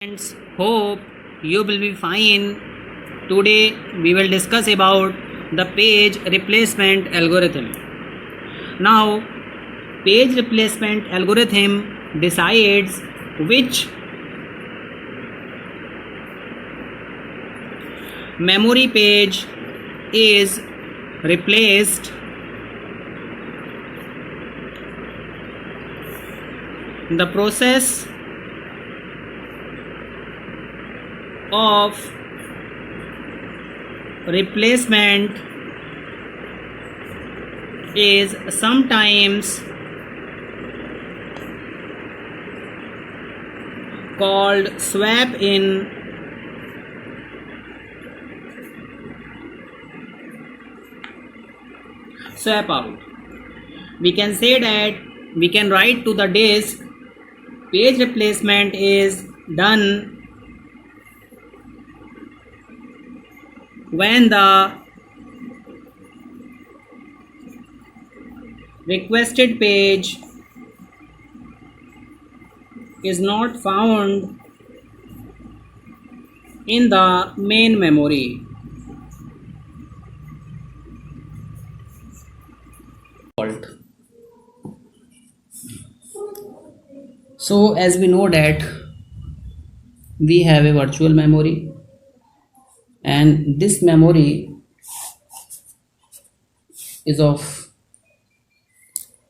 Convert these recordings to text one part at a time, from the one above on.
Friends, hope you will be fine. Today we will discuss about the page replacement algorithm. Now, page replacement algorithm decides which memory page is replaced. The process of replacement is sometimes called swap in, swap out. We can say that we can write to the disk page replacement is done when the requested page is not found in the main memory. So as we know that we have a virtual memory, and this memory is of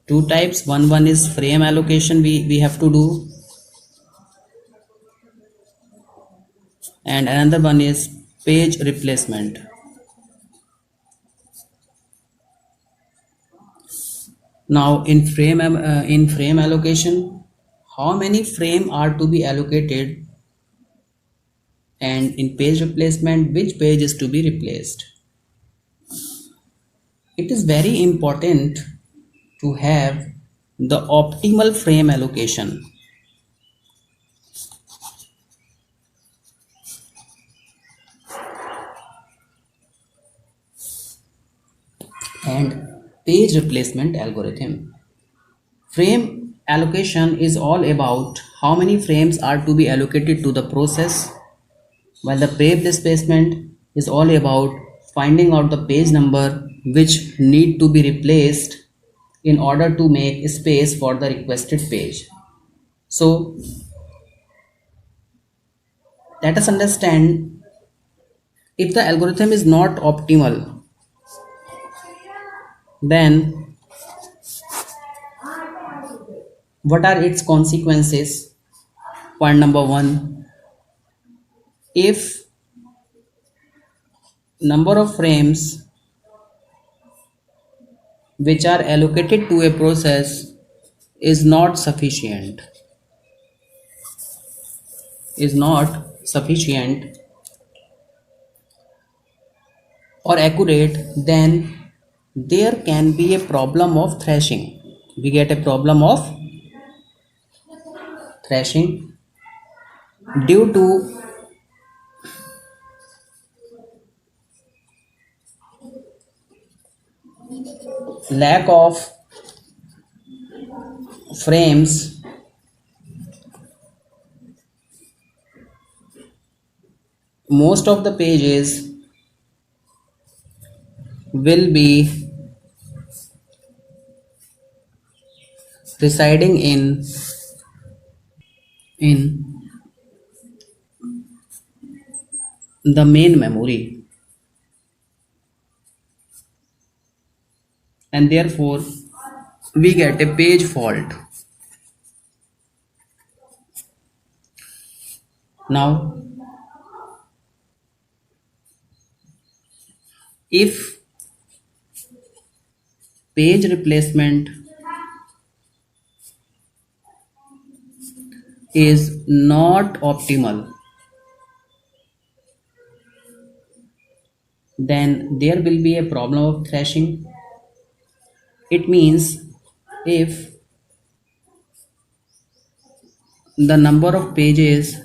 two types. One is frame allocation we have to do, and another one is page replacement. Now in frame allocation, how many frame are to be allocated, and in page replacement which page is to be replaced. It is very important to have the optimal frame allocation. And page replacement algorithm. Frame allocation is all about how many frames are to be allocated to the process, while the page replacement is all about finding out the page number which need to be replaced in order to make space for the requested page. So let us understand, if the algorithm is not optimal, then what are its consequences? Point number one, if number of frames which are allocated to a process is not sufficient or accurate, then there can be a problem of thrashing. We get a problem of thrashing due to lack of frames most of the pages will be residing in the main memory, and therefore we get a page fault. Now if page replacement is not optimal, then there will be a problem of thrashing. It means if the number of pages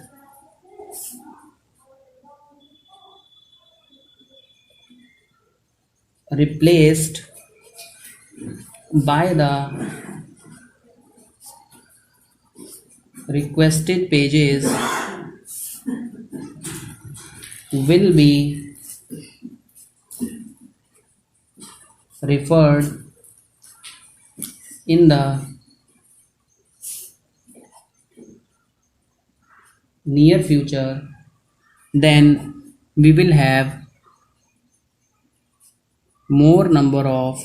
replaced by the requested pages will be referred in the near future, then we will have more number of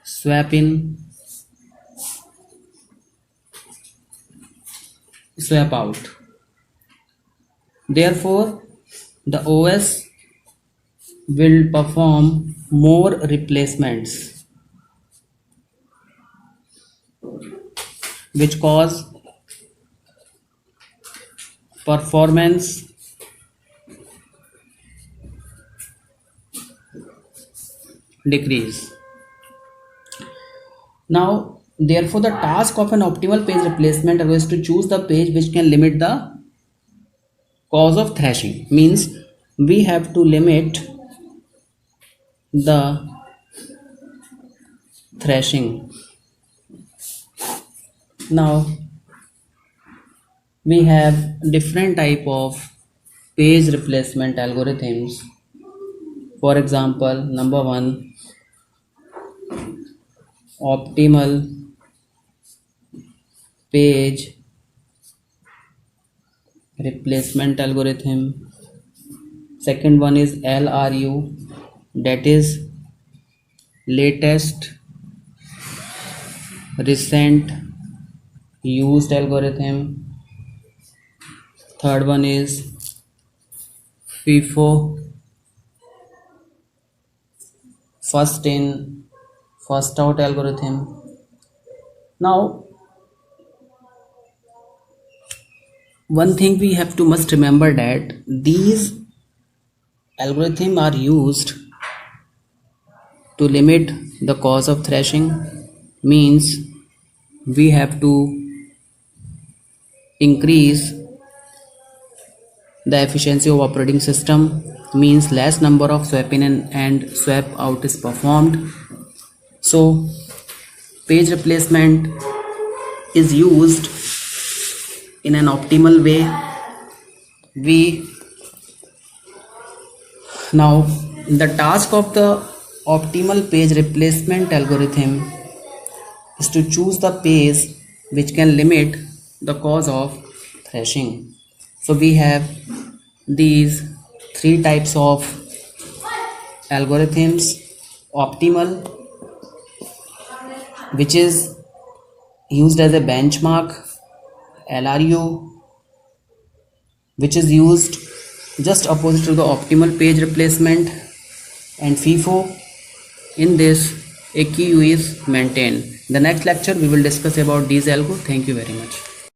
swap in, swap out. Therefore, the OS will perform more replacements, which cause performance decrease. Now, therefore, the task of an optimal page replacement is to choose the page which can limit the cause of thrashing. Means we have to limit the thrashing. Now, we have different type of page replacement algorithms. For example, number one, optimal page replacement algorithm. Second one is LRU, that is latest recent used algorithm. Third one is FIFO, first in first out algorithm. Now, one thing we have to must remember that these algorithms are used to limit the cause of thrashing. Means we have to increase the efficiency of operating system, means less number of swap in and swap out is performed. So page replacement is used in an optimal way. We now, the task of the optimal page replacement algorithm is to choose the page which can limit the cause of thrashing. So we have these three types of algorithms: optimal, which is used as a benchmark; LRU, which is used just opposite to the optimal page replacement; and FIFO. In this, a queue is maintained. The next lecture we will discuss about these algo. Thank you very much.